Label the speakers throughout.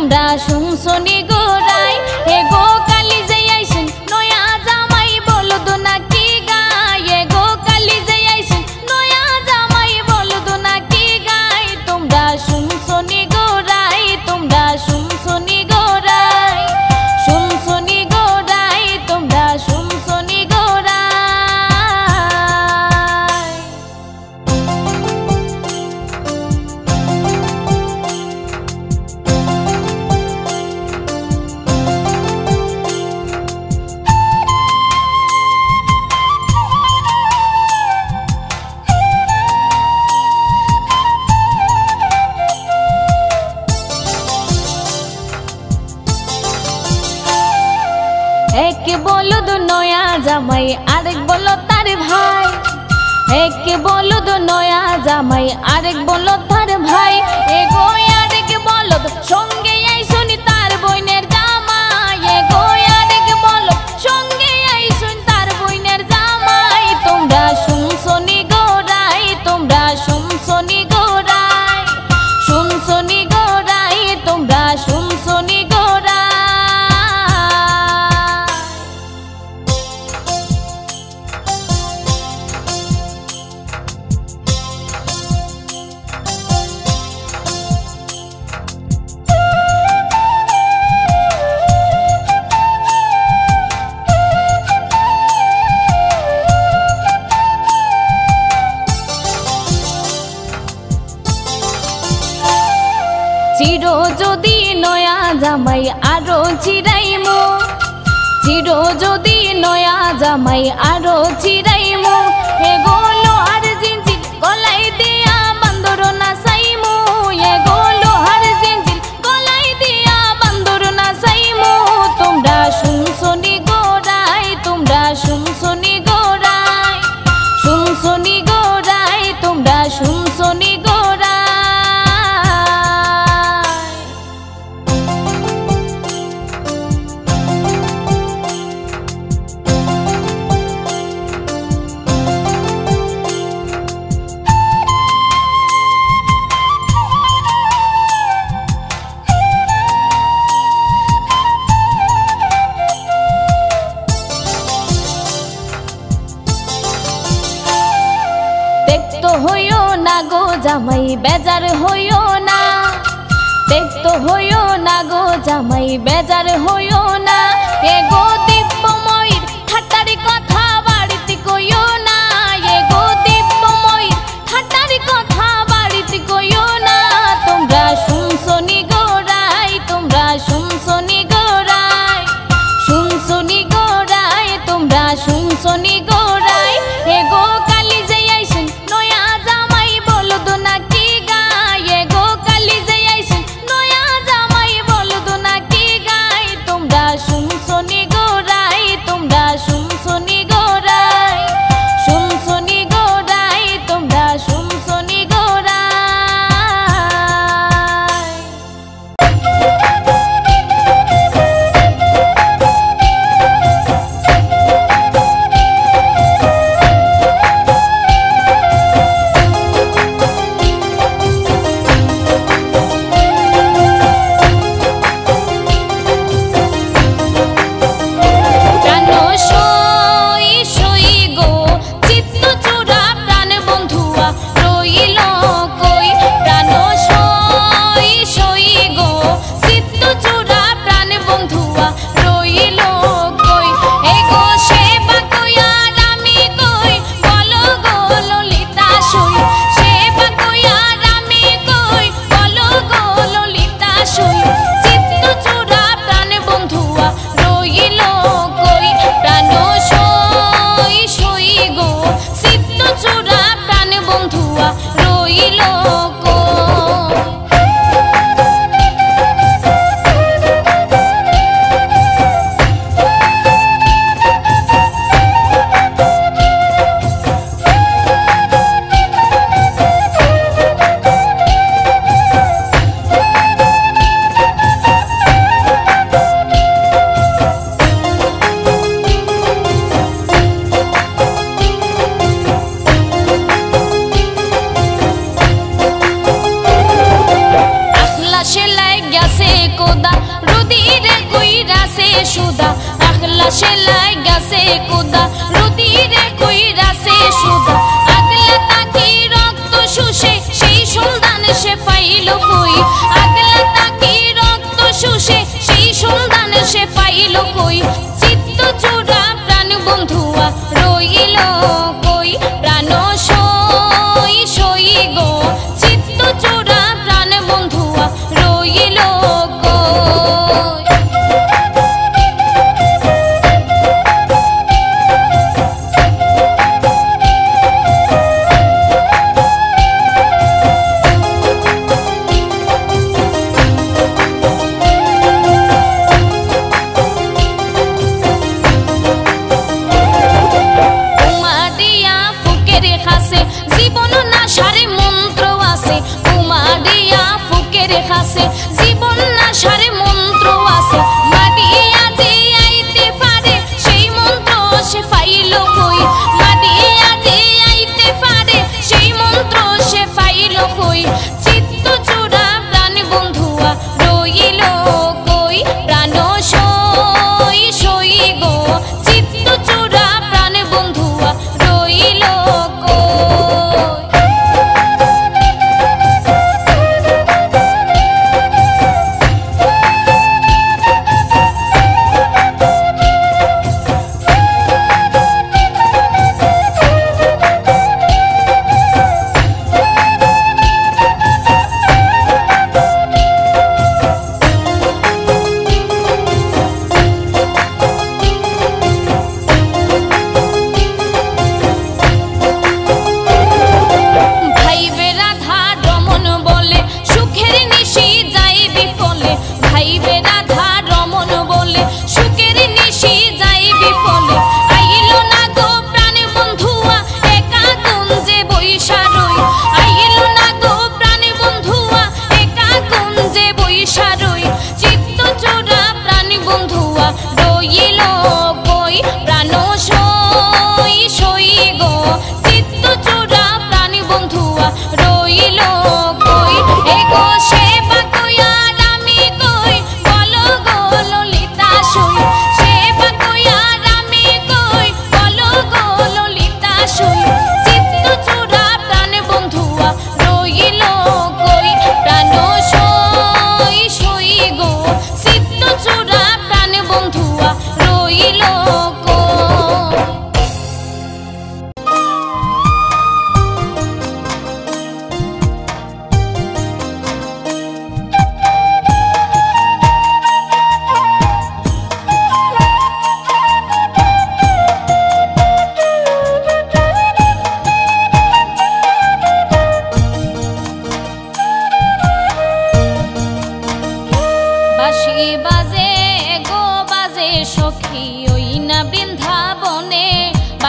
Speaker 1: তোমরা শুনছনি গোরাই এ গো কালি যে আইছেন নয়া জামাই বলদ নাকি গায় এ গো কালি যে আইছেন নয়া জামাই বলদ নাকি গায় তোমরা শুনছনি গোরাই তোমরা শুনছনি গোরাই শুনছনি গোরাই তোমরা শুনছনি গোরাই। এক বলদ নয়া জামাই আরেক বলদ তার ভাই এক বলদ নয়া জামাই আরেক বলদ তার ভাই এগো আরেক বলদ সঙ্গে আইছনি তার বইনের জামাই এগো আরেক বলদ সঙ্গে আইছনি তার বইনের জামাই তোমরা শুনছনি গোরাই তোমরা শুনছনি গোরাই শুনছনি গোরাই তোমরা শুনছনি গোরাই। চির যদি নয়া জামাই আরো চিরাইমু চির যদি নয়া জামাই আরো চিরাইমু এগোলো আর জিঞ্জির গলাই দিয়া বান্দর নাচাইমু এগোলো আর জিঞ্জির গলাই দিয়া বান্দর নাচাইমু তোমরা শুনছনি গোরাই তোমরা শুনছনি গোরাই শুনছনি গোরাই তোমরা শুনছনি গোরাই। দেখতো হইও না গো জামাই বেজার হইও না দেখতো হইও না গো জামাই বেজার হইও না এগো দিব্যময়ীর ঠাট্টারি কথা বাড়িতে কইও না এগো দিব্যময়ীর ঠাট্টারি কথা বাড়িতে কইও না তোমরা শুনছনি গোরাই তোমরা শুনছনি গোরাই শুনছনি গোরাই তোমরা শুনছনি গোরাই এগো কালি যে আইছেন নয়া জামাই বলদ নাকি গায় এগো কালি যে আইছেন নয়া জামাই বলদ নাকি গায় গেছে কোদা রুদিরে কইরাছে সুদা আখলা সেলাই গেছে কোদা রুদিরে কইরাছে সুদা আগলা তাকি রক্ত শুষে সেই সন্ধান সে পাইল কই আগলা তাকি রক্ত শুষে সেই সন্ধান সে পাইল কই চিত্ত চূড়া প্রাণ বন্ধুয়া রইল কই প্রাণ সই সই গো চিত্ত চূড়া প্রাণ বন্ধুয়া রইল জীবন না সারে মন্ত্র আছে মাদিয়া যে আইতে পারে সেই মন্ত্র সে পাইল কই মাদিয়া যে আইতে পারে সেই মন্ত্র সে পাইল কই চিত্ত চূড়া প্রাণ বন্ধুয়া রইল কই প্রাণ সই সই গো চিত্ত চূড়া প্রাণ বন্ধুয়া রইল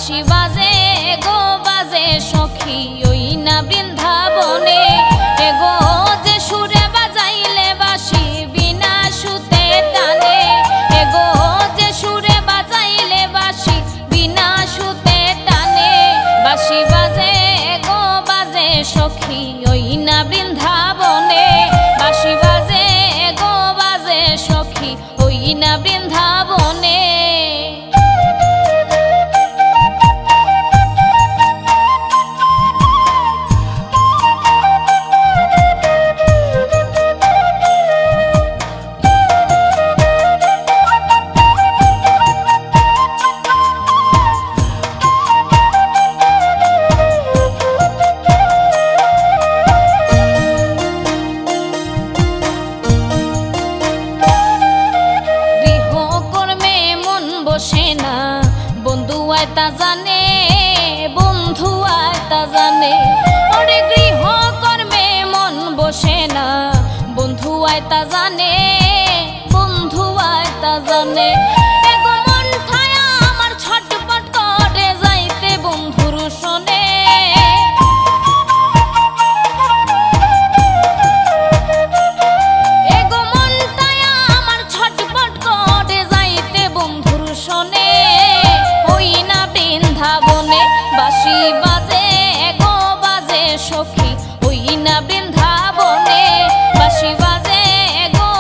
Speaker 1: বাঁশি বাজে গো বাজে সখী ওই না বৃন্দাবনে এগো যে সুরে বাজাইলে বাঁশি বিনা সুতে টানে এগো যে সুরে বাজাইলে বাঁশি বিনা সুতে টানে বাঁশি বাজে গো বাজে সখী ওই না বৃন্দাবনে বাঁশি বাজে গো বাজে সখী ওই না বৃন্দাবনে জানে বন্ধু আয়তা জানে ওরে গৃহ কর্মে মন বসে না বন্ধু আয়তা জানে বন্ধু আয়তা জানে এগো মন ঠায়া আমার ছটপট করে যাইতে বন্ধুর শোনে এগো মন ঠায়া আমার ছটপট করে যাইতে বন্ধুর শোনে বৃন্দাবনে বাঁশি বাজে গো বাজে সখী ওই না বৃন্দাবনে বাঁশি বাজে গো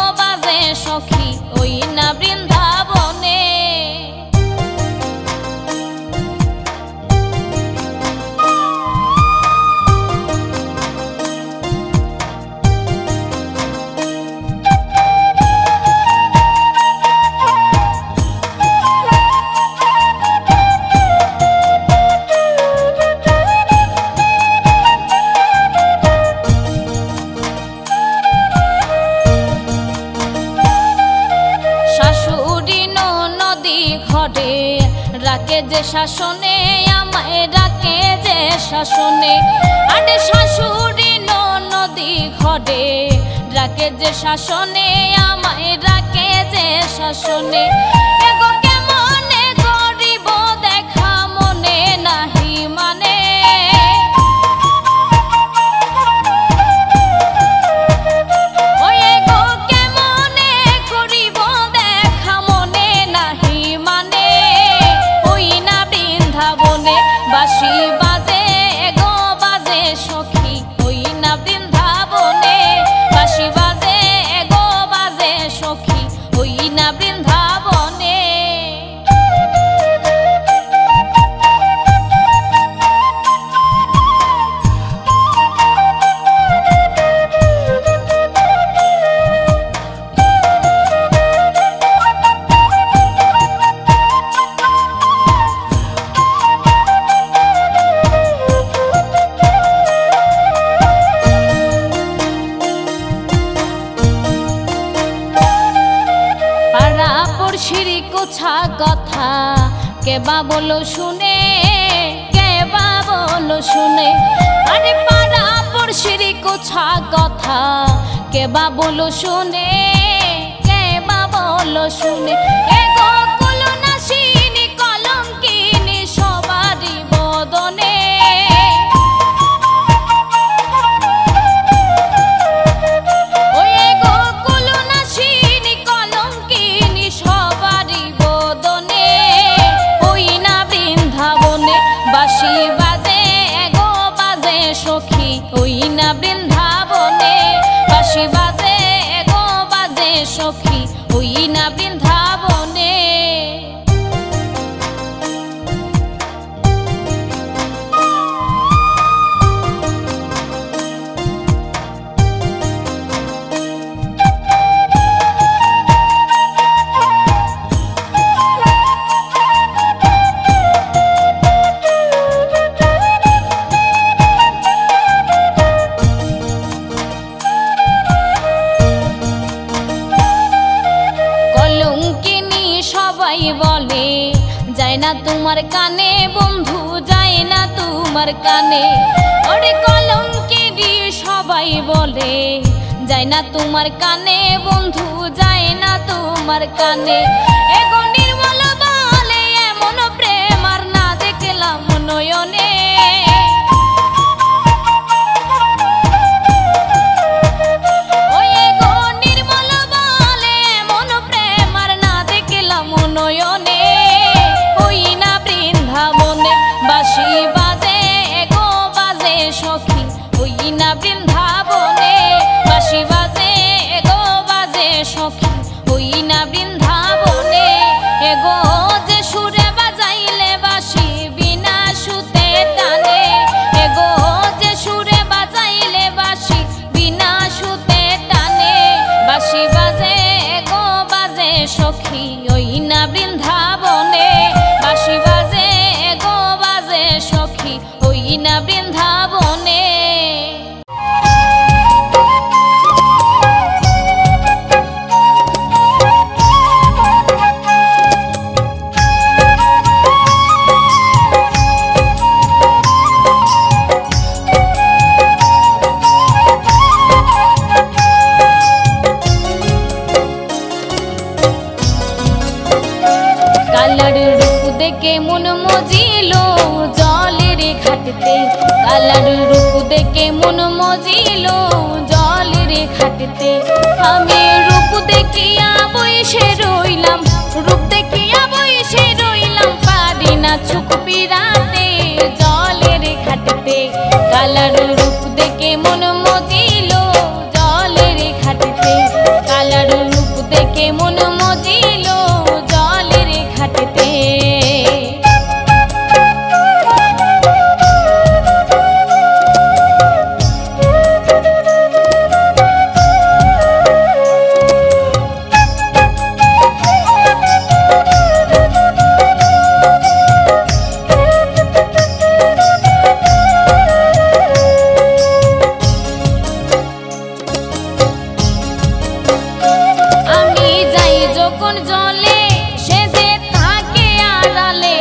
Speaker 1: যে শাসনে আমায় ডাকে যে শাসনে আরে শাশুড়ি ননদি ঘরে ডাকে যে শাসনে আমায় ডাকে যে শাসনে এগো কেমনে করিব দেখা মনে নাহি মানে বাঁশি বাজে গো বাজে সখী ওই না বৃন্দাবনে বাঁশি বাজে গো বাজে সখী ওই না বৃন্দাবনে কথা কেবা বলো শুনে কেবা বলো শুনে আরে পাড়া পড়শির কোছা কথা কেবা বলো শুনে কেবা বলো শুনে এগো কুলনাশিনী কলঙ্কিনী সবারই বদনে বাঁশি বাজে গো বাজে সখী ওই না বৃন্দাবনে বাঁশি বাজে গো বাজে সখী ওই না বৃন্দাবনে বলে যায় না তোমার কানে বন্ধু যায় না তোমার কানে ওরে কলঙ্কিনী সবাই বলে যায় না তোমার কানে বন্ধু যায় না তোমার কানে এগো নির্মল বলে এমন প্রেম আর না দেখলাম নয়নে নয়নে ওই না বৃন্দাবনে বাঁশি বাজে গো বাজে সখী ওই না বৃন্দাবনে বাঁশি বাজে গো বাজে সখী ওই না বৃন্দাবনে এগো যে সুরে বাজাইলে বাঁশি বিনা সুতে টানে এগো যে সুরে বাজাইলে বাঁশি বিনা সুতে টানে বাঁশি বাজে গো বাজে সখী ওই না বৃন্দাবনে বাঁশি বাজে গো বাজে সখী ওই না বৃন্দাবনে দেখে মন মজিলো জলের ঘাটতে কালার রূপ দেখে মন মজিলো জলের ঘাটতে আমি রূপ দেখিয়া বসে রইলাম রূপ দেখিয়া বসে রইলাম পারি না চুপ পিরাতে জলের ঘাটতে কালার রূপ দেখে মন মজিলো জলের ঘাটতে কালার রূপ দেখে মন মজিলো জলের ঘাটতে জলে সে যে থাকে আড়ালে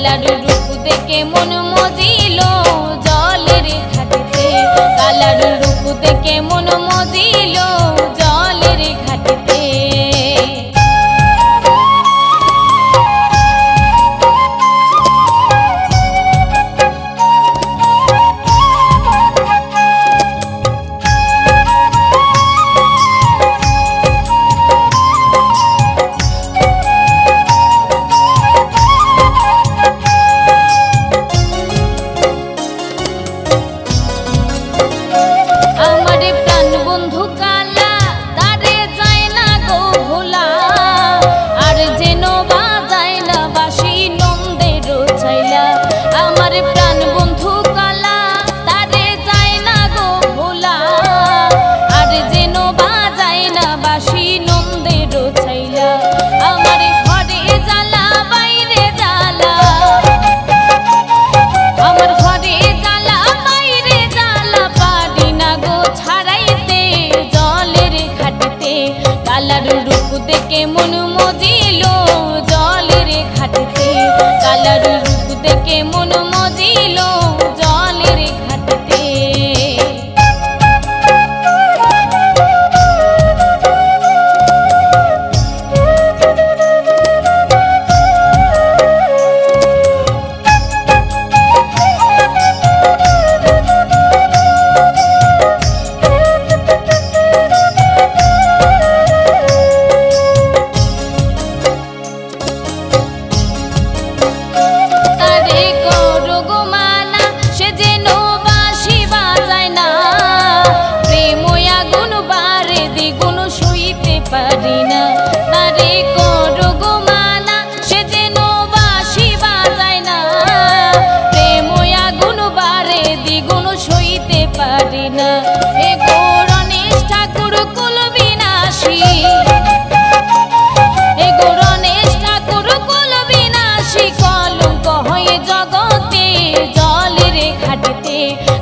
Speaker 1: কালার রূপ দেখে মন মজিল জলের ঘাটেতে, কালার রূপ দেখে মন মজিল জলের ঘাটেতে। কালার রূপ দেখে মন মজিল জলের ঘাটেতে, কালার রূপ দেখে মন মজিল জলের ঘাটেতে।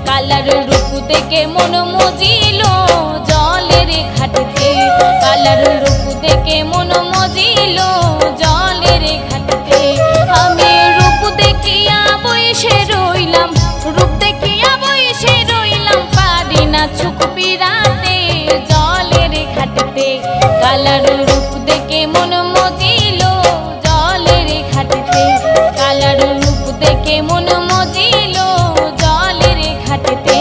Speaker 1: কালার রূপ দেখে মন মজিল জলের ঘাটেতে, কালার রূপ দেখে মন মজিল জলের ঘাটেতে। আমি রূপ দেখিয়া বসে রইলাম, রূপ দেখিয়া বসে রইলাম, পারি না চুপ পিরাতে জলের ঘাটেতে, কালার রূপ দেখে মন মজিল জলের ঘাটেতে, কালার রূপ দেখে মন মজিল জলের ঘাটেতে।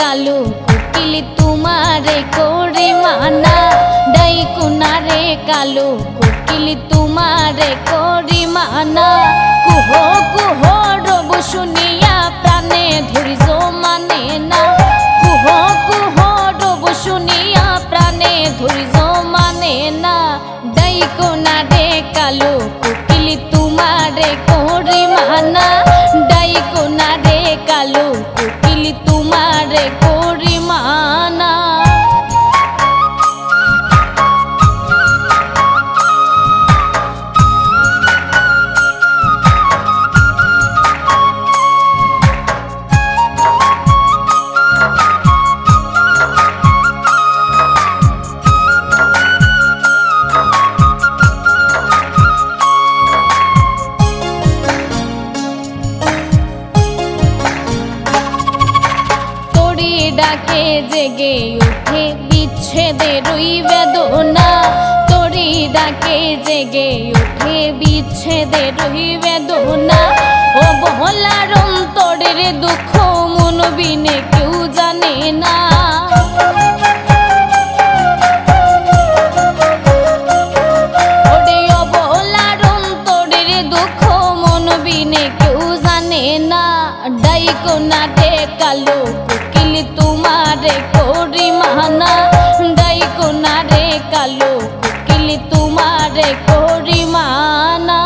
Speaker 1: কালো কোকিল তোমারে করে মানা, ডাইকোনা রে কালো কোকিল তোমারে করে মানা, কুহ কুহ রব শুনিয়া প্রাণে ধৈর্য মানে না, কুহ কুহ রব শুনিয়া প্রাণে ধৈর্য মানে না, ডাইকোনা রে কালো কোকিল তোমারে করে মানা, ডাইকোনা রে কালো কোকিল তোমারে করে মানা। ডাকে জেগে উঠে বিচ্ছেদের ওই বেদনা, তোরি ডাকে জেগে উঠে বিচ্ছেদের ওই বেদনা, ও বহলার অন্তরের দুঃখ মন বিনে কেউ জানে না, ওরে অবলার অন্তরের দুঃখ মন বিনে কেউ জানে না, ডাইকোনা রে কালো কোকিল তোমারে করি মানা, ডাইকোনা রে কালো কোকিল তোমারে করি মানা।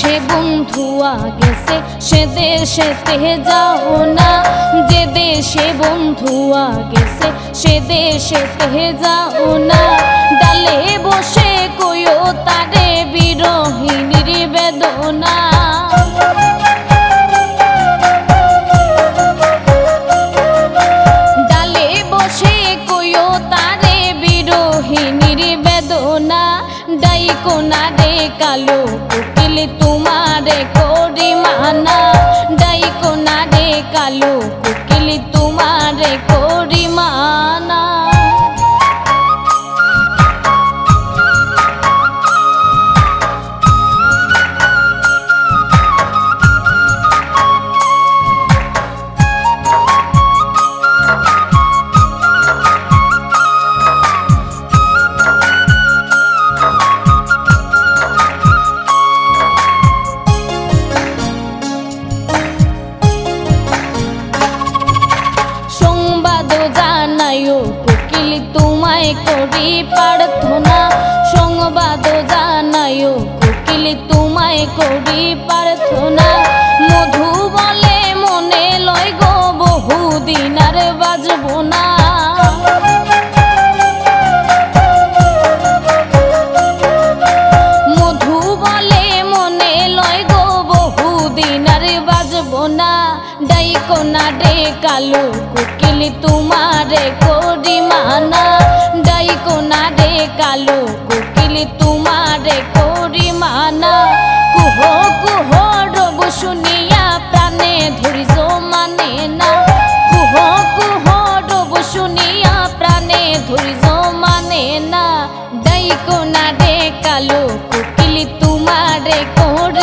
Speaker 1: দেশে বন্ধুয়া গেছে সে দেশেতে যাও না, যে দেশে বন্ধুয়া গেছে সে দেশেতে যাও না। ডালে বসে কইও তারে বিরহিনীর বেদনা, ডালে বসে কইও তারে বিরহিনীর বেদনা। ডাইকো না রে কালো কোকিল তোমারে করি মানা, ডাইকো না রে কালো কোকিল তোমারে করি মানা। কোকিল তোমায় করি প্রার্থনা, সংবাদ জানায়ো কোকিল তোমায় করি প্রার্থনা। মধু বলে মনে লয় গো বহুদিন আর বাজব না, মধু বলে মনে লয় গো বহুদিন আর বাজব না। ডাইকো না রে কালো কোকিল তোমারে করি মানা, ডাইকো না রে কালো কোকিল তোমারে করি মানা। কুহ কুহ রব শুনিয়া প্রাণে ধৈর্য মানে না, কুহ কুহ রব শুনিয়া প্রাণে ধৈর্য মানে না। ডাইকো না রে কালো কোকিল তোমারে করি